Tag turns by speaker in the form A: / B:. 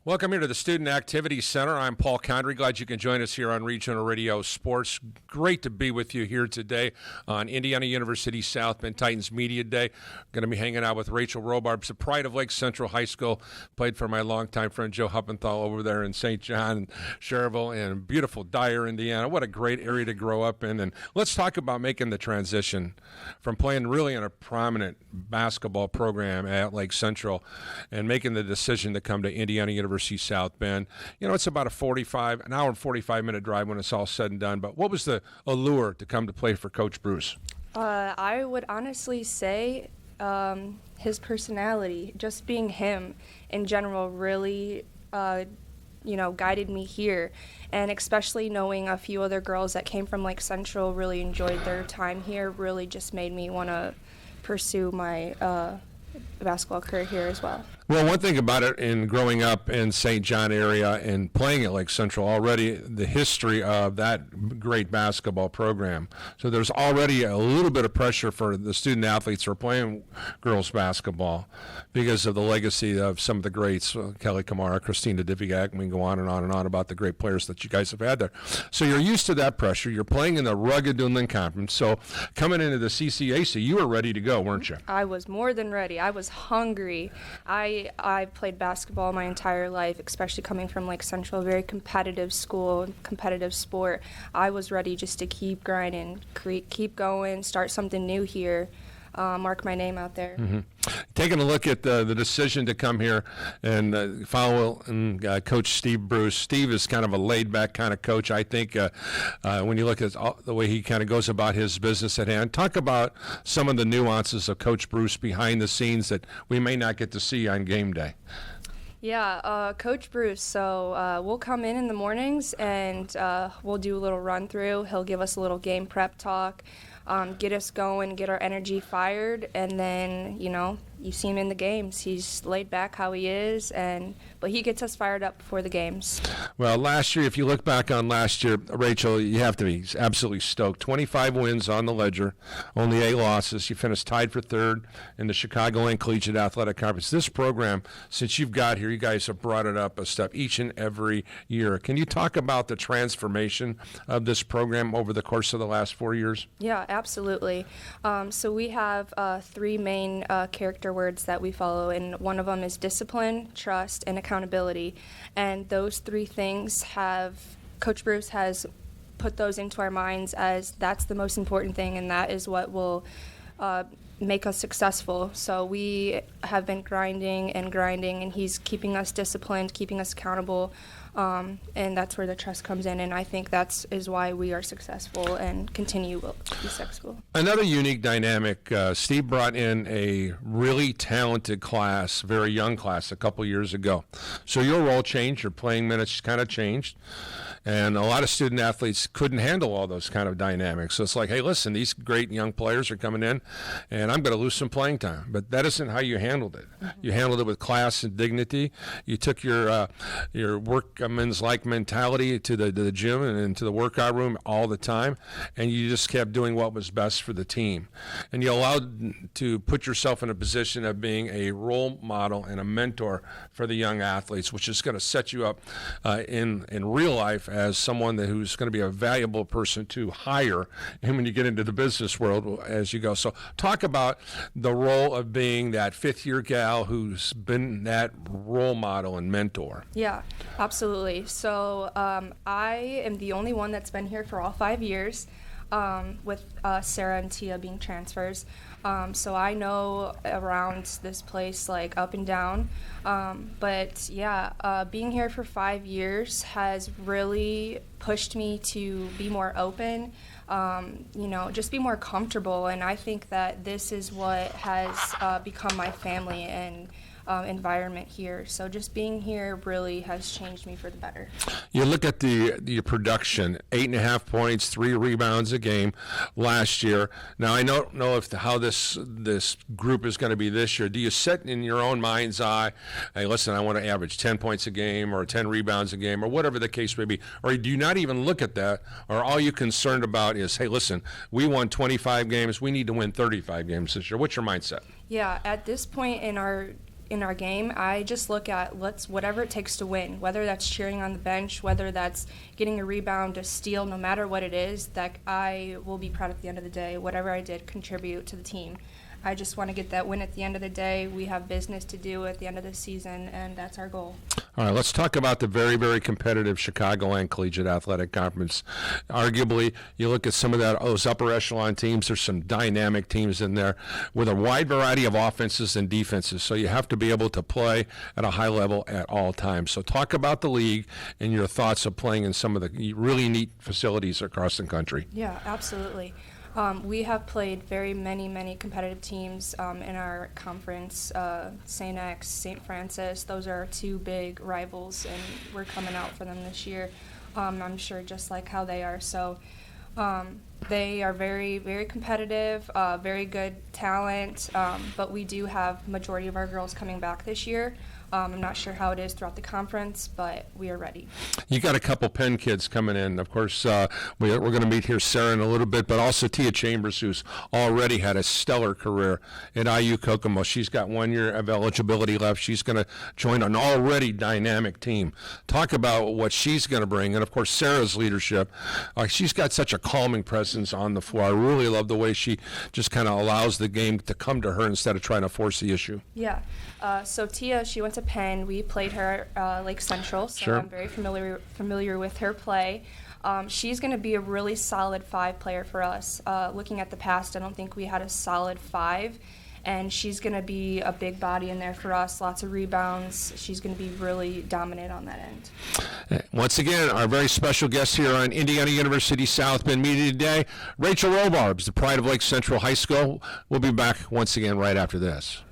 A: Welcome here to the Student Activity Center. I'm Paul Condry. Glad you can join us here on Regional Radio Sports. Great to be with you here today on Indiana University South Bend Titans Media Day. Going to be hanging out with Rachael Robards, the pride of Lake Central High School. Played for my longtime friend Joe Huppenthal over there in St. John and Cherville and beautiful Dyer, Indiana. What a great area to grow up in. And let's talk about making the transition from playing really in a prominent basketball program at Lake Central and making the decision to come to Indiana University South Bend. You know, it's about an hour and 45-minute drive when it's all said and done. But what was the allure to come to play for Coach Bruce?
B: I would honestly say his personality, just being him in general, really, guided me here. And especially knowing a few other girls that came from Lake Central really enjoyed their time here, really just made me want to pursue my basketball career here as well.
A: Well, one thing about it in growing up in St. John area and playing at Lake Central, already the history of that great basketball program. So there's already a little bit of pressure for the student athletes who are playing girls basketball because of the legacy of some of the greats, Kelly Kamara, Christina Diviak. We can go on and on about the great players that you guys have had there. So you're used to that pressure. You're playing in the rugged Inland Conference. So coming into the CCAC, you were ready to go, weren't you?
B: I was more than ready. I was hungry. I played basketball my entire life, especially coming from Lake Central, a very competitive school, competitive sport. I was ready just to keep grinding, keep going, start something new here, mark my name out there.
A: Mm-hmm. Taking a look at the decision to come here and follow Coach Steve Bruce. Steve is kind of a laid-back kind of coach, I think, when you look at the way he kind of goes about his business at hand. Talk about some of the nuances of Coach Bruce behind the scenes that we may not get to see on game day.
B: Yeah, Coach Bruce, so we'll come in the mornings and we'll do a little run-through. He'll give us a little game prep talk, get us going, get our energy fired, and then, you see him in the games. He's laid back how he is, but he gets us fired up before the games.
A: Well, last year, if you look back on last year, Rachael, you have to be absolutely stoked. 25 wins on the ledger, only 8 losses. You finished tied for third in the Chicagoland Collegiate Athletic Conference. This program, since you've got here, you guys have brought it up a step each and every year. Can you talk about the transformation of this program over the course of the last 4 years?
B: Yeah, absolutely. So we have 3 main character words that we follow, and one of them is discipline, trust, and accountability. And those 3 things Coach Bruce has put those into our minds as that's the most important thing, and that is what will make us successful. So we have been grinding, and he's keeping us disciplined, keeping us accountable, and that's where the trust comes in, and I think is why we are successful and continue to be successful.
A: Another unique dynamic, Steve brought in a really talented class, very young class, a couple years ago. So your role changed, your playing minutes kind of changed, and a lot of student athletes couldn't handle all those kind of dynamics. So it's like, hey, listen, these great young players are coming in, and I'm going to lose some playing time. But that isn't how you handled it. Mm-hmm. You handled it with class and dignity. You took your workman's-like mentality to the gym and into the workout room all the time, and you just kept doing what was best for the team. And you allowed to put yourself in a position of being a role model and a mentor for the young athletes, which is going to set you up in real life as someone who's going to be a valuable person to hire and when you get into the business world as you go. So talk about the role of being that fifth-year gal who's been that role model and mentor.
B: Yeah, absolutely. So I am the only one that's been here for all 5 years, with Sarah and Tia being transfers. So I know around this place like up and down. But yeah, being here for 5 years has really pushed me to be more open, just be more comfortable. And I think that this is what has become my family and environment here. So just being here really has changed me for the better.
A: You look at the production, 8.5 points, 3 rebounds a game last year. Now I don't know how this group is going to be this year. Do you set in your own mind's eye, hey, listen, I want to average 10 points a game or 10 rebounds a game or whatever the case may be? Or do you not even look at that? Or all you concerned about is, hey, listen, we won 25 games. We need to win 35 games this year. What's your mindset?
B: Yeah, at this point in our in our game, I just look at whatever it takes to win, whether that's cheering on the bench, whether that's getting a rebound, a steal, no matter what it is, that I will be proud at the end of the day. Whatever I did contribute to the team. I just want to get that win at the end of the day. We have business to do at the end of the season, and that's our goal.
A: All right, let's talk about the very, very competitive Chicagoland Collegiate Athletic Conference. Arguably, you look at some of those upper echelon teams, there's some dynamic teams in there with a wide variety of offenses and defenses, so you have to be able to play at a high level at all times. So talk about the league and your thoughts of playing in some of the really neat facilities across the country.
B: Yeah, absolutely. We have played many competitive teams in our conference. St. X, St. Francis, those are our two big rivals, and we're coming out for them this year. I'm sure just like how they are. So they are very competitive, very good talent, but we do have majority of our girls coming back this year. I'm not sure how it is throughout the conference, but we are ready.
A: You got a couple Penn kids coming in. Of course, we're going to meet here Sarah in a little bit, but also Tia Chambers, who's already had a stellar career at IU Kokomo. She's got 1 year of eligibility left. She's going to join an already dynamic team. Talk about what she's going to bring, and of course Sarah's leadership. She's got such a calming presence on the floor. I really love the way she just kind of allows the game to come to her instead of trying to force the issue.
B: Yeah. So Tia, she went to Penn. We played her at Lake Central, so
A: Sure.
B: I'm very familiar with her play. She's going to be a really solid 5 player for us. Looking at the past, I don't think we had a solid 5, and she's going to be a big body in there for us, lots of rebounds. She's going to be really dominant on that end.
A: Once again, our very special guest here on Indiana University South Bend Media today, Rachael Robards, the pride of Lake Central High School. We'll be back once again right after this.